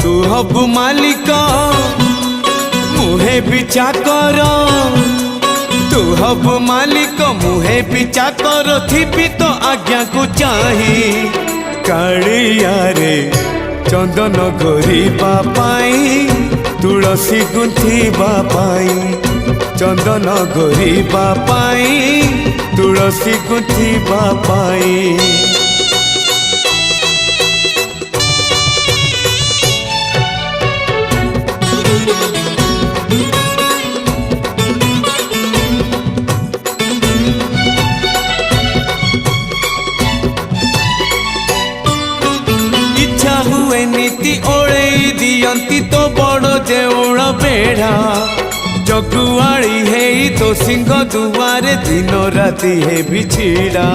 तू हबु मालिक मुहे भी चाकर, तू हबु मालिक मुहे भी चाकर थिबी तो आज्ञा को चाही। कालिया रे चंदन घोरिबा पाई, तुलसी गुंथिबा पाई, चंदन घोरिबा पाई, तुलसी गुंथिबा पाई। इच्छा हुए नीति ओले दियंती तो बड़ देउल बेढ़ा, जगुआड़ी है तो सिंह दुआरे दिन राति है बिछिड़ा।